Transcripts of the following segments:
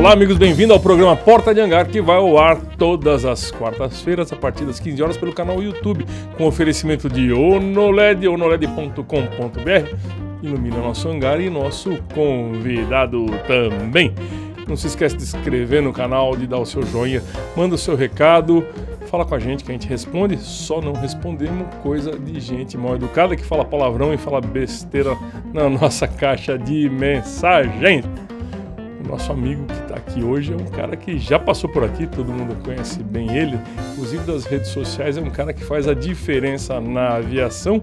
Olá, amigos, bem-vindo ao programa Porta de Hangar, que vai ao ar todas as quartas-feiras, a partir das 15 horas, pelo canal YouTube, com oferecimento de Onoled, onoled.com.br. Ilumina nosso hangar e nosso convidado também. Não se esquece de se inscrever no canal, de dar o seu joinha, manda o seu recado, fala com a gente que a gente responde, só não respondemos coisa de gente mal educada que fala palavrão e fala besteira na nossa caixa de mensagens. O nosso amigo que está aqui hoje é um cara que já passou por aqui, todo mundo conhece bem ele, inclusive das redes sociais, é um cara que faz a diferença na aviação.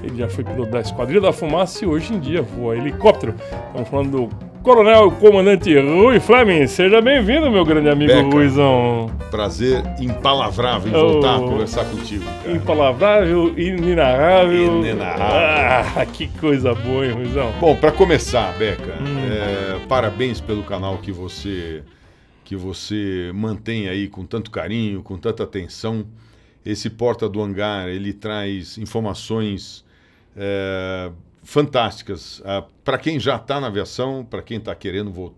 Ele já foi piloto da Esquadrilha da Fumaça e hoje em dia voa helicóptero. Estamos falando do Coronel Comandante Rui Fleming. Seja bem-vindo, meu grande amigo Beca, Ruizão. Prazer impalavrável em voltar a conversar contigo, cara. Impalavrável, inenarrável. Inenarrável. Ah, que coisa boa, hein, Ruizão? Bom, para começar, Beca, parabéns pelo canal que você mantém aí com tanto carinho, com tanta atenção. Esse Porta do Hangar, ele traz informações fantásticas para quem já está na aviação, para quem está querendo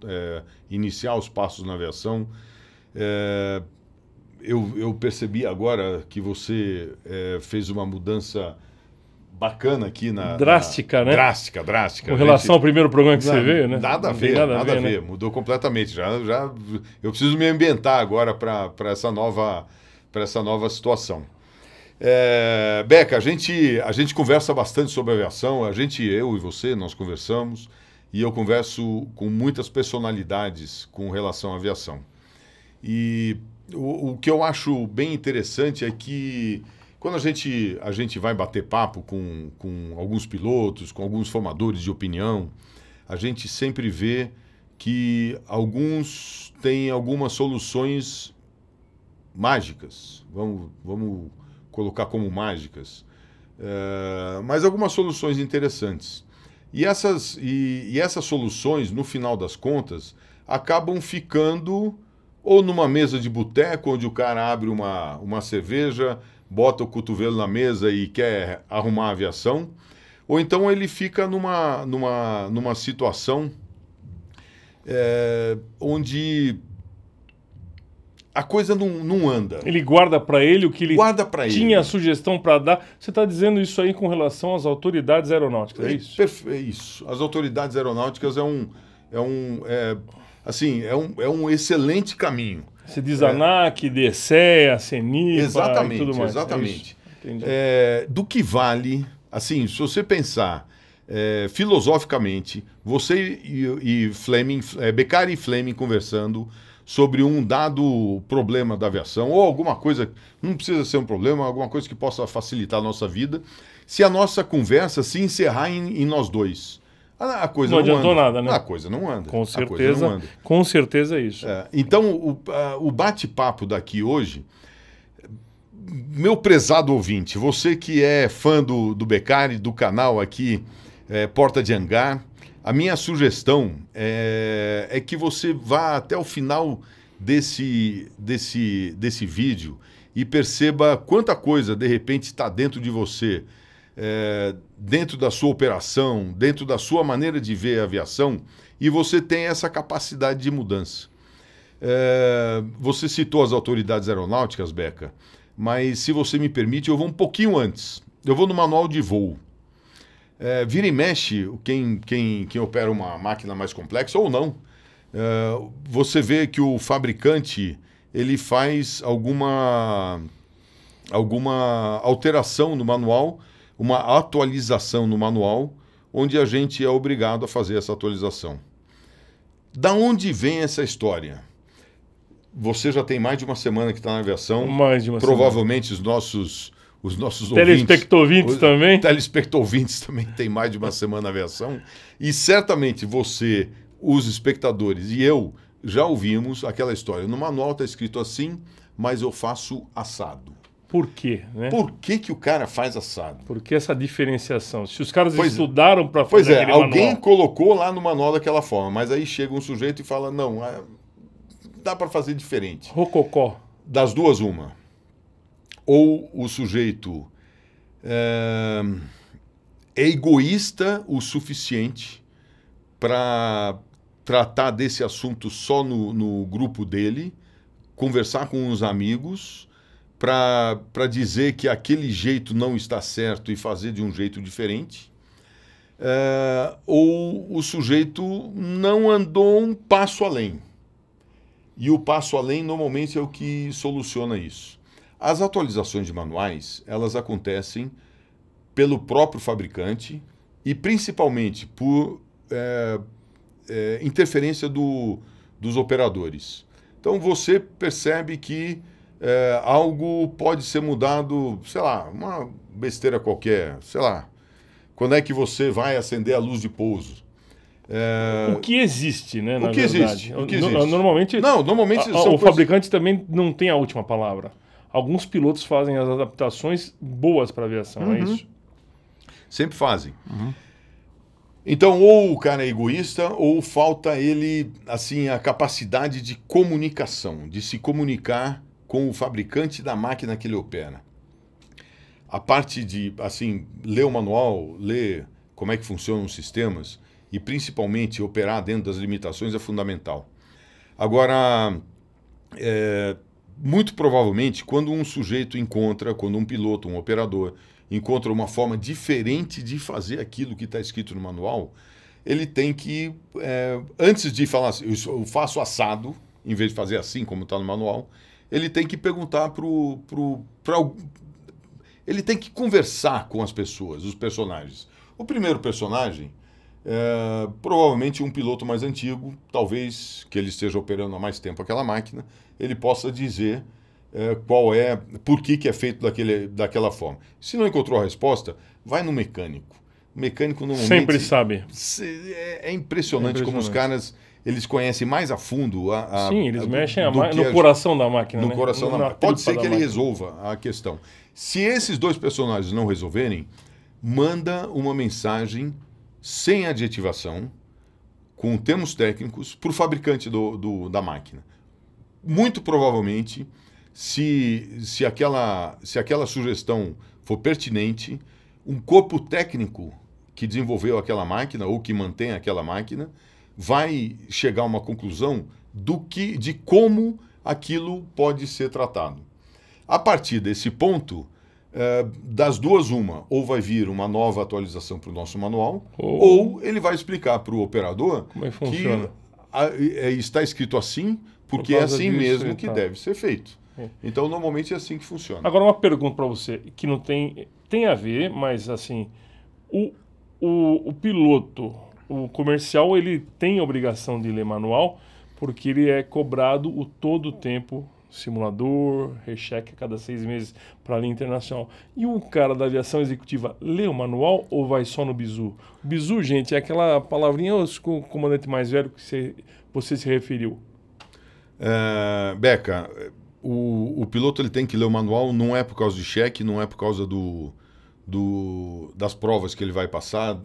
iniciar os passos na aviação. Eu percebi agora que você fez uma mudança bacana aqui na... Drástica, né? Drástica. Com relação ao primeiro programa que você veio, né? Nada a ver, né? Mudou completamente. Eu preciso me ambientar agora para essa nova situação. Beca, a gente conversa bastante sobre aviação, eu e você, nós conversamos, e eu converso com muitas personalidades com relação à aviação. E o que eu acho bem interessante é que quando a gente vai bater papo com alguns pilotos, com alguns formadores de opinião, a gente sempre vê que alguns têm algumas soluções mágicas, vamos colocar como mágicas, mas algumas soluções interessantes. E essas soluções, no final das contas, acabam ficando ou numa mesa de boteco, onde o cara abre uma cerveja, bota o cotovelo na mesa e quer arrumar a aviação, ou então ele fica numa situação onde a coisa não anda. Ele guarda para ele o que ele tinha a sugestão para dar. Você está dizendo isso aí com relação às autoridades aeronáuticas, é isso? É isso. As autoridades aeronáuticas é um excelente caminho. Você diz ANAC, DSE, a CENIPA e tudo mais. Exatamente. É do que vale, assim, se você pensar filosoficamente, você e Fleming, Beccari e Fleming conversando sobre um dado problema da aviação, ou alguma coisa, não precisa ser um problema, alguma coisa que possa facilitar a nossa vida, se a nossa conversa se encerrar em nós dois. A coisa não adiantou nada, né? A coisa não anda. Com certeza, com certeza é isso. Então, o bate-papo daqui hoje, meu prezado ouvinte, você que é fã do Beccari, do canal aqui, Porta de Hangar, a minha sugestão é que você vá até o final desse vídeo e perceba quanta coisa, de repente, está dentro de você, dentro da sua operação, dentro da sua maneira de ver a aviação, e você tem essa capacidade de mudança. Você citou as autoridades aeronáuticas, Beca, mas, se você me permite, eu vou um pouquinho antes. Eu vou no manual de voo. Vira e mexe, quem opera uma máquina mais complexa ou não, você vê que o fabricante ele faz alguma alteração no manual, uma atualização no manual, onde a gente é obrigado a fazer essa atualização. Da onde vem essa história? Você já tem mais de uma semana que está na aviação. Mais de uma provavelmente semana. Os nossos telespectovintes também. Telespectovintes também tem mais de uma semana na aviação. E certamente você, os espectadores e eu já ouvimos aquela história. No manual está escrito assim, mas eu faço assado. Por quê? Né? Por que o cara faz assado? Por que essa diferenciação? Se os caras estudaram para fazer aquele alguém manual. Colocou lá no manual daquela forma, mas aí chega um sujeito e fala, não, dá para fazer diferente. Rococó. Das duas, uma. Ou o sujeito é egoísta o suficiente para tratar desse assunto só no grupo dele, conversar com os amigos para dizer que aquele jeito não está certo e fazer de um jeito diferente. Ou o sujeito não andou um passo além. E o passo além normalmente é o que soluciona isso. As atualizações de manuais, elas acontecem pelo próprio fabricante e principalmente por interferência dos operadores. Então você percebe que algo pode ser mudado, sei lá, uma besteira qualquer, sei lá. Quando é que você vai acender a luz de pouso? O que existe, né? O que existe? Normalmente, o fabricante também não tem a última palavra. Alguns pilotos fazem as adaptações boas para a aviação, é isso? Sempre fazem. Então, ou o cara é egoísta, ou falta ele, assim, a capacidade de comunicação, de se comunicar com o fabricante da máquina que ele opera. A parte de, assim, ler o manual, ler como é que funcionam os sistemas e, principalmente, operar dentro das limitações é fundamental. Agora, muito provavelmente, quando um sujeito quando um piloto, um operador, encontra uma forma diferente de fazer aquilo que está escrito no manual, ele tem que, antes de falar assim, eu faço assado, em vez de fazer assim como está no manual, ele tem que perguntar ele tem que conversar com as pessoas, os personagens. O primeiro personagem, provavelmente um piloto mais antigo, talvez que ele esteja operando há mais tempo aquela máquina, ele possa dizer por que é feito daquela forma. Se não encontrou a resposta, vai no mecânico. O mecânico normalmente... Sempre sabe. É impressionante como os caras... Eles conhecem mais a fundo Sim, eles mexem no coração da máquina. No coração da máquina. Pode ser que ele resolva a questão. Se esses dois personagens não resolverem, manda uma mensagem sem adjetivação, com termos técnicos, para o fabricante da máquina. Muito provavelmente, se aquela sugestão for pertinente, um corpo técnico que desenvolveu aquela máquina ou que mantém aquela máquina vai chegar a uma conclusão de como aquilo pode ser tratado. A partir desse ponto, das duas uma, ou vai vir uma nova atualização para o nosso manual, ou ele vai explicar para o operador que está escrito assim, porque é assim mesmo que deve ser feito. Então, normalmente é assim que funciona. Agora, uma pergunta para você, que não tem a ver, mas assim, o piloto... O comercial, ele tem a obrigação de ler manual, porque ele é cobrado todo o tempo, simulador, recheque a cada 6 meses para a linha internacional. E o cara da aviação executiva lê o manual ou vai só no bizu? O bizu, gente, é aquela palavrinha, o comandante mais velho que você se referiu. Beca, o piloto ele tem que ler o manual, não é por causa de cheque, não é por causa das provas que ele vai passar,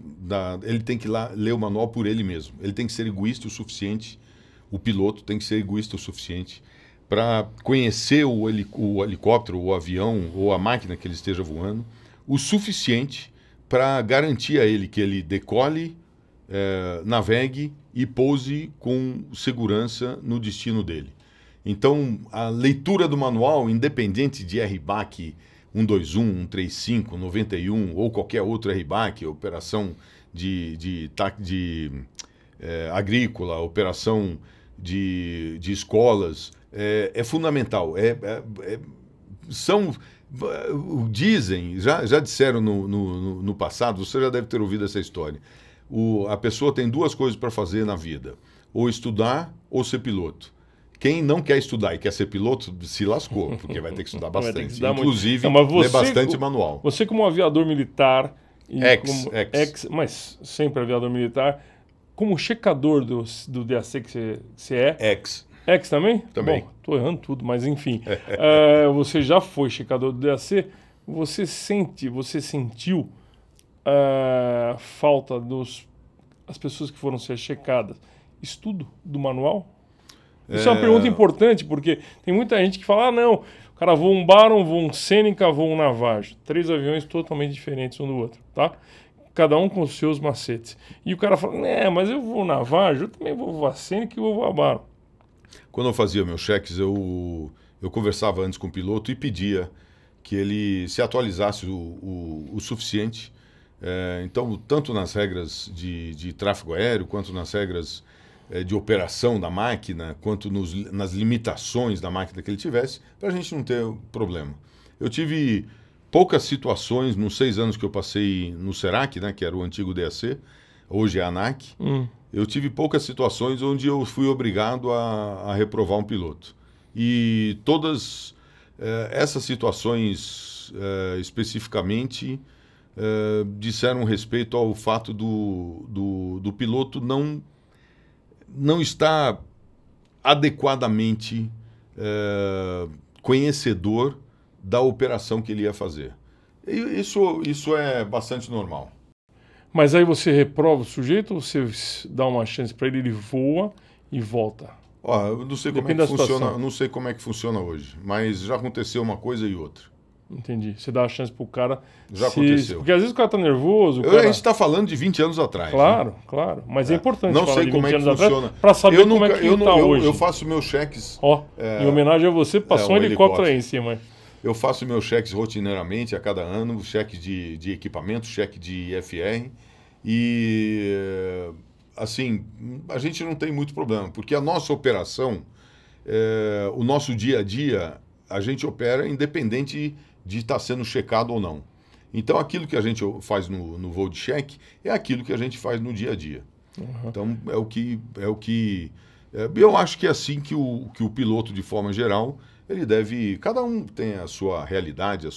ele tem que ler o manual por ele mesmo. Ele tem que ser egoísta o suficiente, o piloto tem que ser egoísta o suficiente para conhecer o helicóptero, o avião ou a máquina que ele esteja voando, o suficiente para garantir a ele que ele decole, navegue e pouse com segurança no destino dele. Então, a leitura do manual, independente de RBAC 121, 135, 91 ou qualquer outro RBAC, operação de agrícola, operação de escolas, é fundamental. Dizem, já disseram no passado, você já deve ter ouvido essa história, a pessoa tem duas coisas para fazer na vida, ou estudar ou ser piloto. Quem não quer estudar e quer ser piloto, se lascou, porque vai ter que estudar bastante. Inclusive, ler bastante manual. Você como aviador militar... Mas sempre aviador militar, como checador do DAC que você é... Ex também? Também. Bom, estou errando tudo, mas enfim. Você já foi checador do DAC, você sentiu falta das pessoas que foram ser checadas? Estudo do manual? Isso é uma pergunta importante, porque tem muita gente que fala, não, o cara voa um Baron, voa um Seneca, voa um Navajo. 3 aviões totalmente diferentes um do outro, tá? cada um com os seus macetes. E o cara fala, mas eu vou na Varjo, eu também vou voar Scenic e vou voar Barlow. Quando eu fazia meus cheques, eu conversava antes com o piloto e pedia que ele se atualizasse o suficiente. Então, tanto nas regras de tráfego aéreo, quanto nas regras de operação da máquina, quanto nas limitações da máquina que ele tivesse, para a gente não ter problema. Eu tive poucas situações, nos 6 anos que eu passei no Serac, né, que era o antigo DAC, hoje é a ANAC, eu tive poucas situações onde eu fui obrigado a reprovar um piloto. E todas essas situações especificamente disseram respeito ao fato do piloto não estar adequadamente conhecedor da operação que ele ia fazer. Isso é bastante normal. Mas aí você reprova o sujeito ou você dá uma chance para ele, ele voa e volta? Eu não sei como é que funciona, não sei como é que funciona hoje, mas já aconteceu uma coisa e outra. Entendi. Você dá a chance pro cara. Já aconteceu. Porque às vezes o cara tá nervoso. A gente está falando de 20 anos atrás. Claro, né? Claro. Mas é importante não falar sei de como 20 é que anos funciona. Para saber como é que está hoje. Eu faço meus cheques. Em homenagem a você, passou um helicóptero aí em cima. Eu faço meus cheques rotineiramente a cada ano, cheque de equipamento, cheque de IFR. E, assim, a gente não tem muito problema, porque a nossa operação, o nosso dia a dia, a gente opera independente de estar sendo checado ou não. Então, aquilo que a gente faz no voo de cheque é aquilo que a gente faz no dia a dia. Então, é o que eu acho que é assim que o piloto, de forma geral, ele deve... Cada um tem a sua realidade, a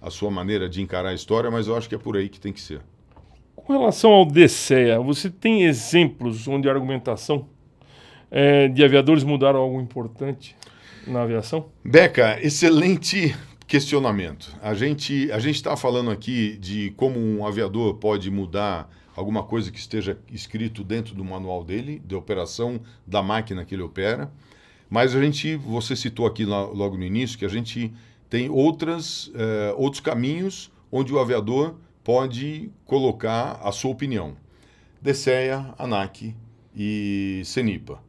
sua maneira de encarar a história, mas eu acho que é por aí que tem que ser. Com relação ao DCEA, você tem exemplos onde a argumentação de aviadores mudaram algo importante na aviação? Beca, excelente questionamento. A gente está falando aqui de como um aviador pode mudar alguma coisa que esteja escrito dentro do manual dele, de operação da máquina que ele opera, mas você citou aqui logo no início que a gente tem outros caminhos onde o aviador pode colocar a sua opinião. DCEA, ANAC e CENIPA.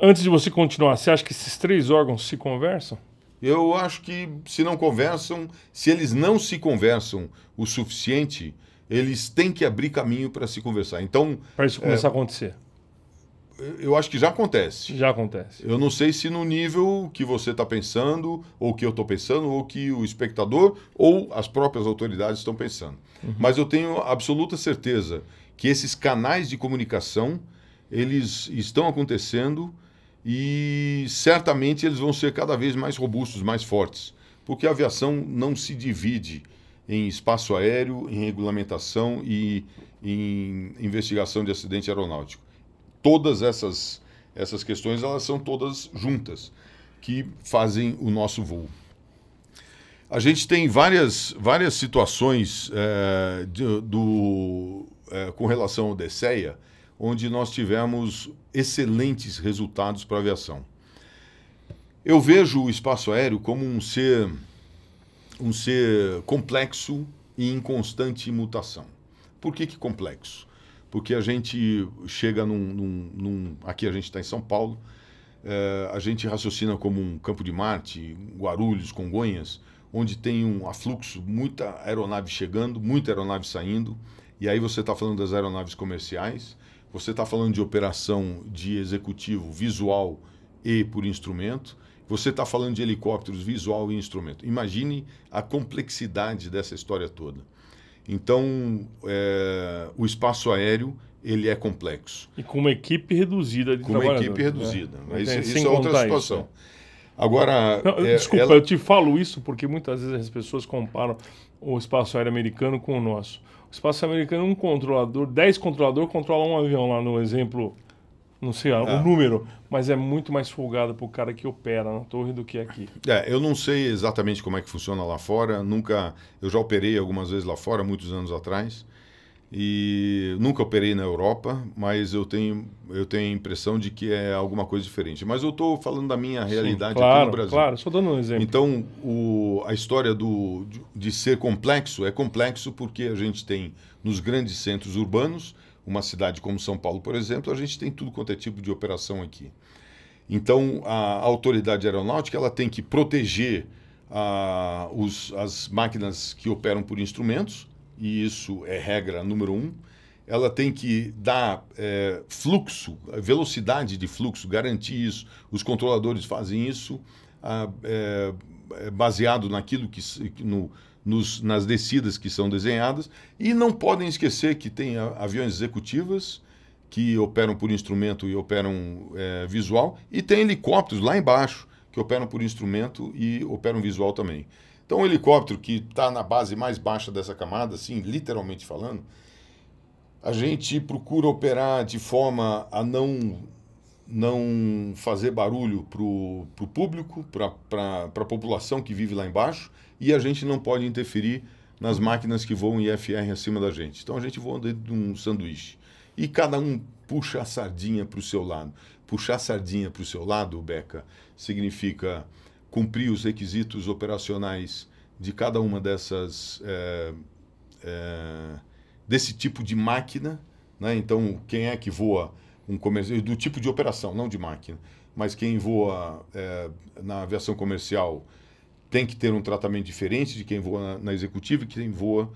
Antes de você continuar, você acha que esses 3 órgãos se conversam? Eu acho que se eles não se conversam o suficiente, eles têm que abrir caminho para se conversar. Então, para isso começar a acontecer. Eu acho que já acontece. Já acontece. Eu não sei se no nível que você está pensando, ou que eu estou pensando, ou que o espectador, ou as próprias autoridades estão pensando. Mas eu tenho absoluta certeza que esses canais de comunicação, eles estão acontecendo e certamente eles vão ser cada vez mais robustos, mais fortes. Porque a aviação não se divide em espaço aéreo, em regulamentação e em investigação de acidente aeronáutico. Todas essas questões, elas são todas juntas, que fazem o nosso voo. A gente tem várias situações com relação ao DCEA, onde nós tivemos excelentes resultados para a aviação. Eu vejo o espaço aéreo como um ser complexo e em constante mutação. Por que complexo? Porque a gente chega aqui a gente está em São Paulo, a gente raciocina como um Campo de Marte, Guarulhos, Congonhas, onde tem um afluxo, muita aeronave chegando, muita aeronave saindo, e aí você está falando das aeronaves comerciais, você está falando de operação de executivo visual e por instrumento, você está falando de helicópteros visual e instrumento. Imagine a complexidade dessa história toda. Então, o espaço aéreo, ele é complexo. E com uma equipe reduzida de trabalhadores. Com uma equipe reduzida. Né? Mas isso é outra situação. Agora... desculpa, eu te falo isso porque muitas vezes as pessoas comparam o espaço aéreo americano com o nosso. O espaço americano, 10 controladores controlam um avião lá no exemplo, não sei o número, mas é muito mais folgado para o cara que opera na torre do que aqui. Eu não sei exatamente como é que funciona lá fora, eu já operei algumas vezes lá fora, muitos anos atrás, E nunca operei na Europa, mas eu tenho a impressão de que é alguma coisa diferente. Mas eu estou falando da minha realidade aqui no Brasil. Claro, só dando um exemplo. Então, a história de ser complexo é complexo porque a gente tem nos grandes centros urbanos, uma cidade como São Paulo, por exemplo, a gente tem tudo quanto é tipo de operação aqui. Então, a autoridade aeronáutica ela tem que proteger as máquinas que operam por instrumentos, e isso é regra número 1. Ela tem que dar fluxo, velocidade de fluxo, garantir isso. Os controladores fazem isso baseado naquilo nas descidas que são desenhadas. E não podem esquecer que tem aviões executivas que operam por instrumento e operam visual, e tem helicópteros lá embaixo que operam por instrumento e operam visual também. Então, o helicóptero que está na base mais baixa dessa camada, assim, literalmente falando, a gente procura operar de forma a não fazer barulho para o público, para a população que vive lá embaixo, e a gente não pode interferir nas máquinas que voam IFR acima da gente. Então, a gente voa dentro de um sanduíche. E cada um puxa a sardinha para o seu lado. Puxar a sardinha para o seu lado, Beca, significa cumprir os requisitos operacionais de cada uma desse tipo de máquina, né? Então, quem é que voa do tipo de operação, não de máquina, mas quem voa na aviação comercial tem que ter um tratamento diferente de quem voa na executiva e quem voa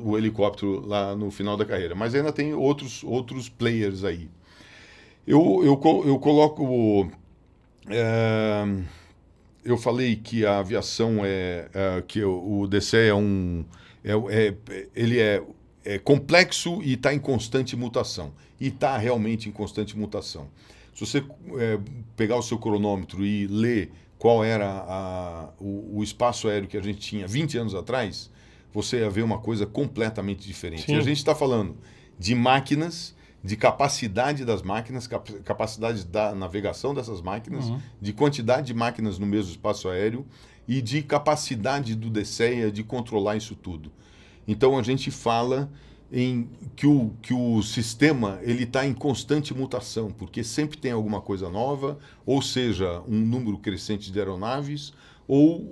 o helicóptero lá no final da carreira. Mas ainda tem outros players aí. Eu coloco... eu falei que a aviação que o DCE ele é complexo e está em constante mutação. E está realmente em constante mutação. Se você pegar o seu cronômetro e ler qual era o espaço aéreo que a gente tinha 20 anos atrás, você ia ver uma coisa completamente diferente. Sim. E a gente está falando de máquinas, de capacidade das máquinas, capacidade da navegação dessas máquinas, de quantidade de máquinas no mesmo espaço aéreo e de capacidade do DCEA de controlar isso tudo. Então, a gente fala que o sistema está em constante mutação, porque sempre tem alguma coisa nova, ou seja, um número crescente de aeronaves, ou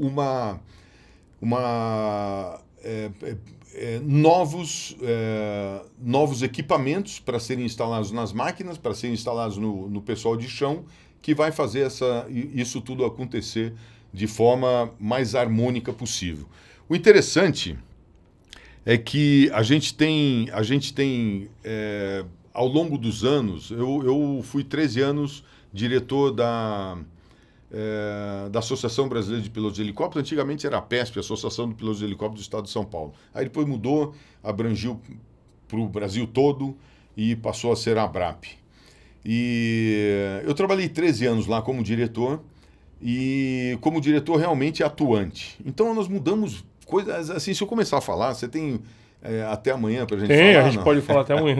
novos equipamentos para serem instalados nas máquinas, para serem instalados no pessoal de chão, que vai fazer isso tudo acontecer de forma mais harmônica possível. O interessante é que a gente tem ao longo dos anos, eu fui 13 anos diretor da Associação Brasileira de Pilotos de Helicóptero. Antigamente era a PESP, a Associação de Pilotos de Helicóptero do Estado de São Paulo. Aí depois mudou, abrangiu para o Brasil todo e passou a ser a ABRAP. E eu trabalhei 13 anos lá como diretor, e como diretor realmente atuante. Então nós mudamos coisas assim. Se eu começar a falar, você tem até amanhã para a gente falar? A gente pode falar até amanhã.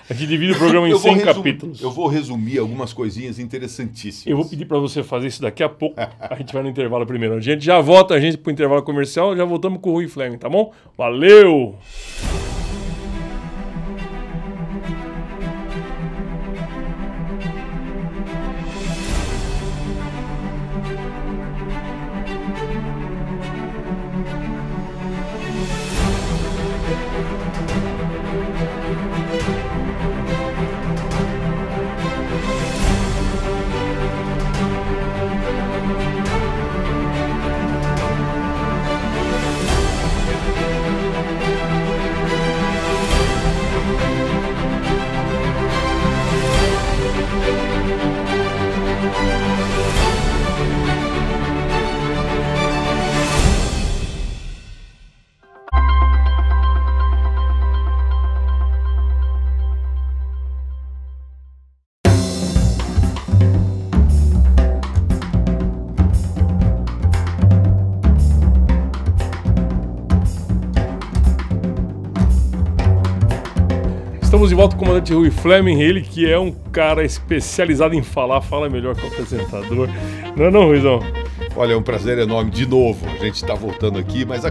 A gente divide o programa em 100 capítulos. Eu vou resumir algumas coisinhas interessantíssimas. Eu vou pedir para você fazer isso daqui a pouco. A gente vai no intervalo primeiro. A gente já volta, a gente para o intervalo comercial, já voltamos com o Rui Fleming, tá bom? Valeu! Estamos de volta com o comandante Rui Fleming, ele que é um cara especializado em falar, fala melhor que o apresentador. Não é não, Ruizão? Olha, é um prazer enorme de novo. A gente está voltando aqui, mas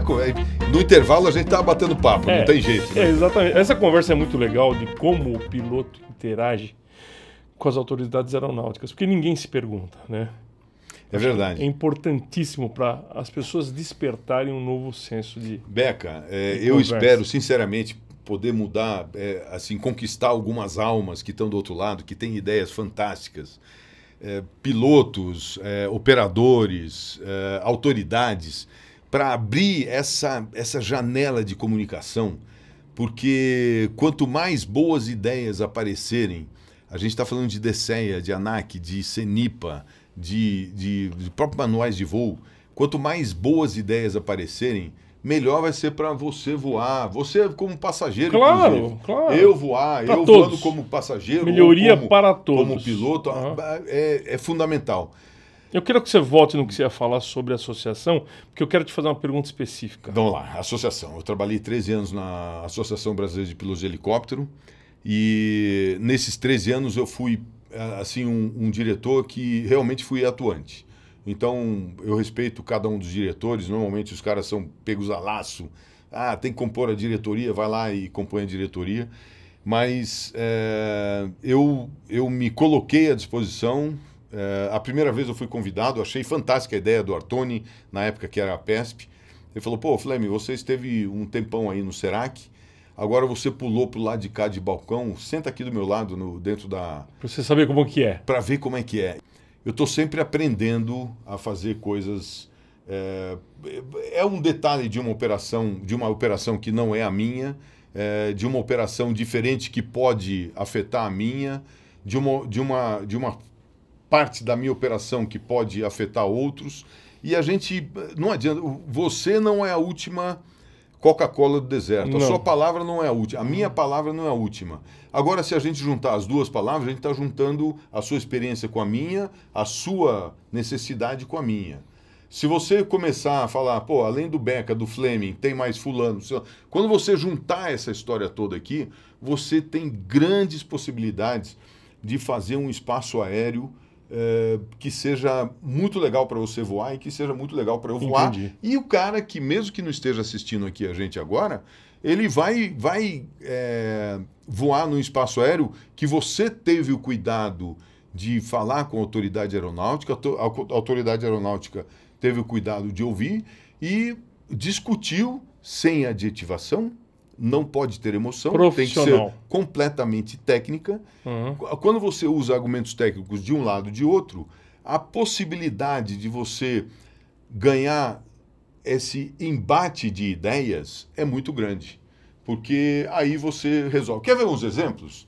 no intervalo a gente está batendo papo, não tem jeito. Né? Exatamente. Essa conversa é muito legal de como o piloto interage com as autoridades aeronáuticas, porque ninguém se pergunta, né? É verdade. É importantíssimo para as pessoas despertarem um novo senso de Beca, eu espero, sinceramente, poder mudar, assim, conquistar algumas almas que estão do outro lado, que têm ideias fantásticas. Pilotos, operadores, autoridades, para abrir essa janela de comunicação, porque quanto mais boas ideias aparecerem, a gente está falando de DCEA, de ANAC, de CENIPA, de próprios manuais de voo, quanto mais boas ideias aparecerem, melhor vai ser para você voar, você como passageiro, claro. Eu voar, eu todos. Voando como passageiro, melhoria como, para todos. como piloto, é fundamental. Eu quero que você volte no que você ia falar sobre a associação, porque eu quero te fazer uma pergunta específica. Vamos lá, associação. Eu trabalhei 13 anos na Associação Brasileira de Pilotos de Helicóptero e nesses 13 anos eu fui assim um diretor que realmente fui atuante. Então, eu respeito cada um dos diretores. Normalmente, os caras são pegos a laço. Ah, tem que compor a diretoria, vai lá e compõe a diretoria. Mas eu me coloquei à disposição. A primeira vez eu fui convidado, achei fantástica a ideia do Artoni, na época que era a PESP. Ele falou, pô, Flemming, você esteve um tempão aí no Serac, agora você pulou pro lado de cá de balcão, senta aqui do meu lado, dentro da... Para você saber como que é. Para ver como é que é. Eu estou sempre aprendendo a fazer coisas. É um detalhe de uma operação que não é a minha, de uma operação diferente que pode afetar a minha, de uma parte da minha operação que pode afetar outros. E a gente não adianta. Você não é a última Coca-Cola do deserto. Não. A sua palavra não é a última. A minha palavra não é a última. Agora, se a gente juntar as duas palavras, a gente está juntando a sua experiência com a minha, a sua necessidade com a minha. Se você começar a falar, pô, além do Beca, do Flemming, tem mais fulano... Quando você juntar essa história toda aqui, você tem grandes possibilidades de fazer um espaço aéreo que seja muito legal para você voar e que seja muito legal para eu voar. Entendi. E o cara que, mesmo que não esteja assistindo aqui a gente agora, ele vai voar num espaço aéreo que você teve o cuidado de falar com a autoridade aeronáutica, a autoridade aeronáutica teve o cuidado de ouvir e discutiu sem adjetivação, não pode ter emoção, tem que ser completamente técnica. Quando você usa argumentos técnicos de um lado e de outro, a possibilidade de você ganhar esse embate de ideias é muito grande, porque aí você resolve. Quer ver uns exemplos?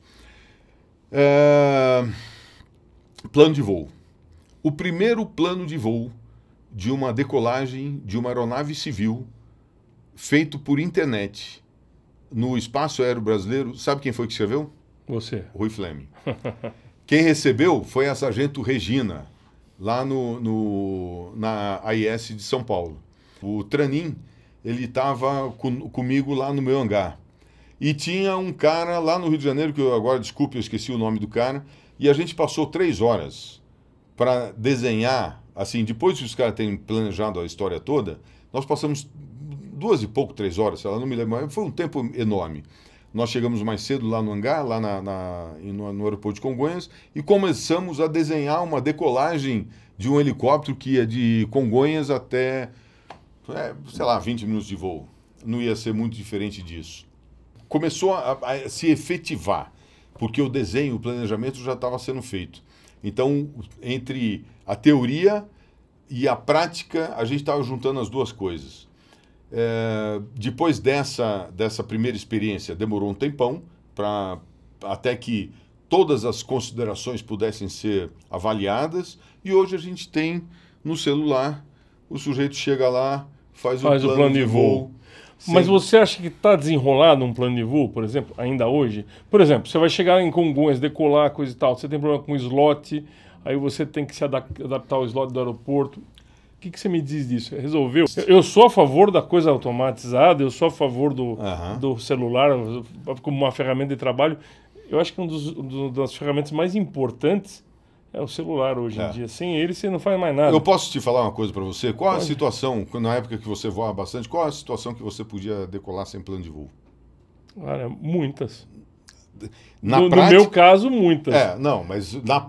Plano de voo. O primeiro plano de voo de uma decolagem de uma aeronave civil feito por internet no espaço aéreo brasileiro, sabe quem foi que escreveu? Você. Rui Flemming. Quem recebeu foi a sargento Regina, lá na AIS de São Paulo. O Tranin, ele estava comigo lá no meu hangar. E tinha um cara lá no Rio de Janeiro, que eu agora, desculpe, eu esqueci o nome do cara, e a gente passou 3 horas para desenhar, assim, depois que os caras terem planejado a história toda, nós passamos 2 e pouco, 3 horas, sei lá, não me lembro, mas foi um tempo enorme. Nós chegamos mais cedo lá no hangar, lá no aeroporto de Congonhas, e começamos a desenhar uma decolagem de um helicóptero que ia de Congonhas até, sei lá, 20 minutos de voo. Não ia ser muito diferente disso. Começou a se efetivar, porque o desenho, o planejamento já estava sendo feito. Então, entre a teoria e a prática, a gente estava juntando as duas coisas. Depois dessa primeira experiência, demorou um tempão até que todas as considerações pudessem ser avaliadas, e hoje a gente tem no celular, o sujeito chega lá, faz o plano de voo. Mas você acha que está desenrolado um plano de voo, por exemplo, ainda hoje? Por exemplo, você vai chegar em Congonhas, decolar, coisa e tal, você tem problema com o slot, aí você tem que se adaptar ao slot do aeroporto. O que você me diz disso? Resolveu? Eu sou a favor da coisa automatizada, eu sou a favor do celular como uma ferramenta de trabalho. Eu acho que uma das ferramentas mais importantes É o celular hoje em dia. Sem ele, você não faz mais nada. Eu posso te falar uma coisa para você? Qual a situação, na época que você voa bastante, qual a situação que você podia decolar sem plano de voo? Olha, muitas. No meu caso, muitas. Não, mas na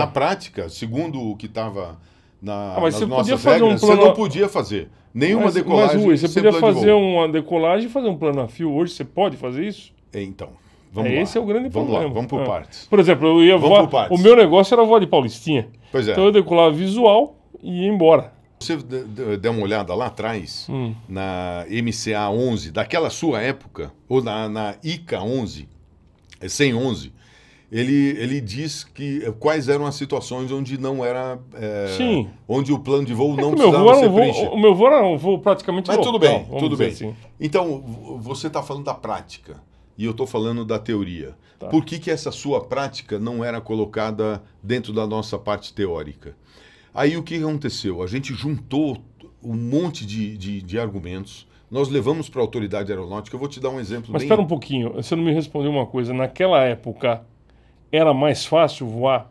prática, segundo o que estava nas nossas regras, você não podia fazer nenhuma decolagem. Mas, Rui, você podia fazer uma decolagem e fazer um plano a fio. Hoje você pode fazer isso? Então, vamos lá. Esse é o grande problema. Vamos lá, vamos por partes. Por exemplo, eu ia voar, o meu negócio era voar de Paulistinha. Pois é. Então eu decolava visual e ia embora. Você der uma olhada lá atrás, na MCA 11, daquela sua época, ou na ICA 11, 111, ele diz quais eram as situações onde não era... Sim. Onde o plano de voo não precisava ser preenchido. O meu voo era um voo praticamente Mas local, tudo bem. Assim. Então, você está falando da prática e eu estou falando da teoria. Tá. Por que essa sua prática não era colocada dentro da nossa parte teórica? Aí o que aconteceu? A gente juntou um monte de argumentos, nós levamos para a autoridade aeronáutica. Eu vou te dar um exemplo. Mas espera um pouquinho, você não me respondeu uma coisa. Naquela época, era mais fácil voar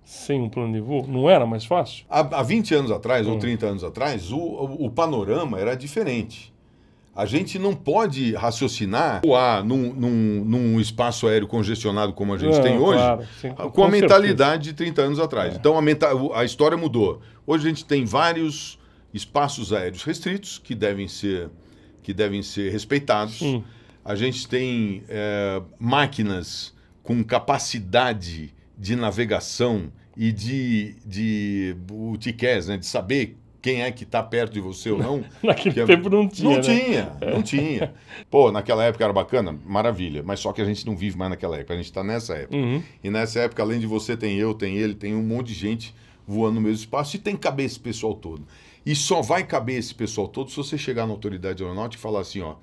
sem um plano de voo? Não era mais fácil? Há 20 anos atrás, ou 30 anos atrás, o panorama era diferente. A gente não pode raciocinar voar num espaço aéreo congestionado como a gente tem hoje, claro, sim, com a mentalidade de 30 anos atrás. Então a história mudou. Hoje a gente tem vários espaços aéreos restritos que devem ser respeitados. Sim. A gente tem máquinas com capacidade de navegação e de TCAS, né, de saber quem é que está perto de você ou não. Naquele tempo não tinha. Não tinha. Pô, naquela época era bacana? Maravilha. Mas só que a gente não vive mais naquela época. A gente está nessa época. E nessa época, além de você, tem eu, tem ele, tem um monte de gente voando no mesmo espaço e tem que caber esse pessoal todo. E só vai caber esse pessoal todo se você chegar na autoridade aeronáutica e falar assim, ó,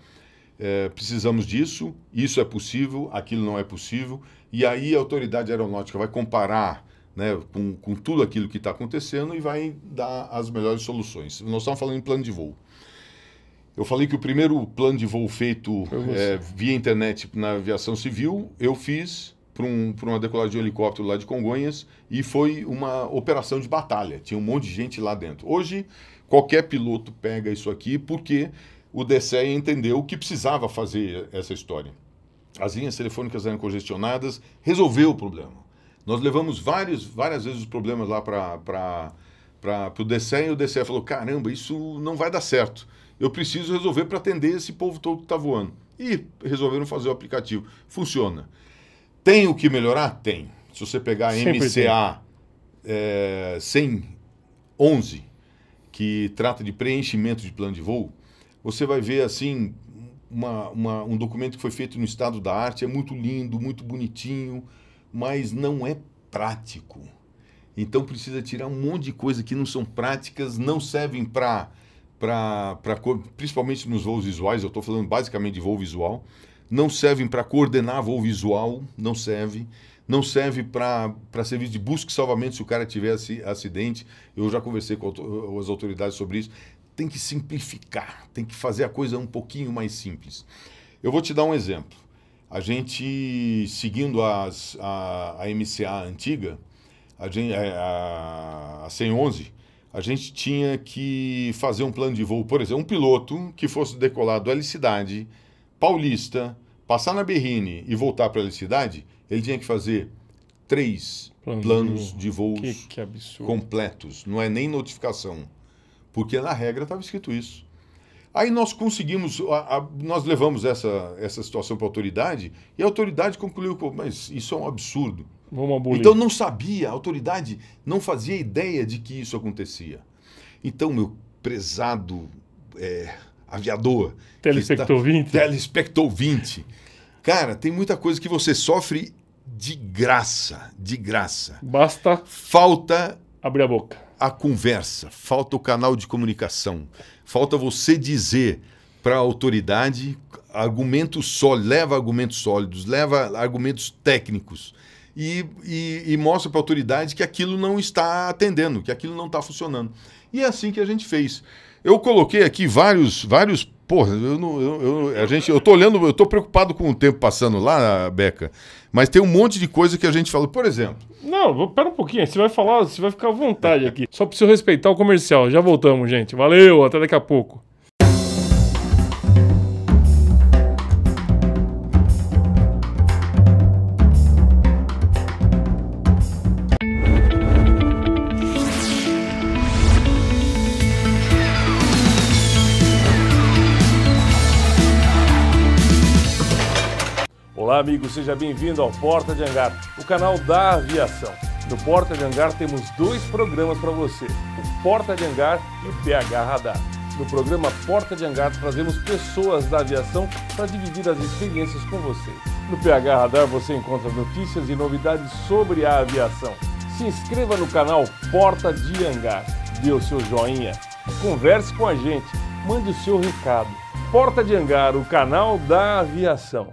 precisamos disso, isso é possível, aquilo não é possível. E aí a autoridade aeronáutica vai comparar, né, com tudo aquilo que está acontecendo e vai dar as melhores soluções. Nós estamos falando em plano de voo. Eu falei que o primeiro plano de voo feito via internet na aviação civil, eu fiz para uma decolagem de helicóptero lá de Congonhas e foi uma operação de batalha. Tinha um monte de gente lá dentro. Hoje, qualquer piloto pega isso aqui porque o DCE entendeu que precisava fazer essa história. As linhas telefônicas eram congestionadas, resolveu o problema. Nós levamos várias vezes os problemas lá para o DCE e o DCE falou, caramba, isso não vai dar certo. Eu preciso resolver para atender esse povo todo que está voando. E resolveram fazer o aplicativo. Funciona. Tem o que melhorar? Tem. Se você pegar a MCA 111, que trata de preenchimento de plano de voo, você vai ver assim um documento que foi feito no estado da arte, é muito lindo, muito bonitinho, mas não é prático. Então precisa tirar um monte de coisa que não são práticas, não servem principalmente nos voos visuais, eu estou falando basicamente de voo visual, não servem para coordenar voo visual, não serve para serviço de busca e salvamento se o cara tiver acidente. Eu já conversei com as autoridades sobre isso. Tem que simplificar, tem que fazer a coisa um pouquinho mais simples. Eu vou te dar um exemplo. A gente, seguindo a MCA antiga, a 111, a gente tinha que fazer um plano de voo, por exemplo, um piloto que fosse decolar do Helicidade, Paulista, passar na Berrine e voltar para a Helicidade, ele tinha que fazer 3 planos de voos que absurdo. Completos. Não é nem notificação, porque na regra estava escrito isso. Aí nós conseguimos, nós levamos essa situação para a autoridade e a autoridade concluiu, mas isso é um absurdo. Vamos abolir. Então não sabia, a autoridade não fazia ideia de que isso acontecia. Então, meu prezado aviador... Telespector 20. Telespector 20. Cara, tem muita coisa que você sofre de graça, de graça. Basta... Falta... abrir a boca. A conversa, falta o canal de comunicação, falta você dizer para a autoridade argumentos sólidos, leva argumentos sólidos, leva argumentos técnicos e mostra para a autoridade que aquilo não está atendendo, que aquilo não está funcionando. E é assim que a gente fez. Eu coloquei aqui vários Porra, eu tô olhando, eu tô preocupado com o tempo passando lá, Beca, mas tem um monte de coisa que a gente falou. Por exemplo... Não, pera um pouquinho, você vai falar, você vai ficar à vontade aqui. Só preciso respeitar o comercial. Já voltamos, gente. Valeu, até daqui a pouco. Olá, amigo, seja bem-vindo ao Porta de Hangar, o canal da aviação. No Porta de Hangar temos 2 programas para você, o Porta de Hangar e o PH Radar. No programa Porta de Hangar trazemos pessoas da aviação para dividir as experiências com vocês. No PH Radar você encontra notícias e novidades sobre a aviação. Se inscreva no canal Porta de Hangar, dê o seu joinha, converse com a gente, mande o seu recado. Porta de Hangar, o canal da aviação.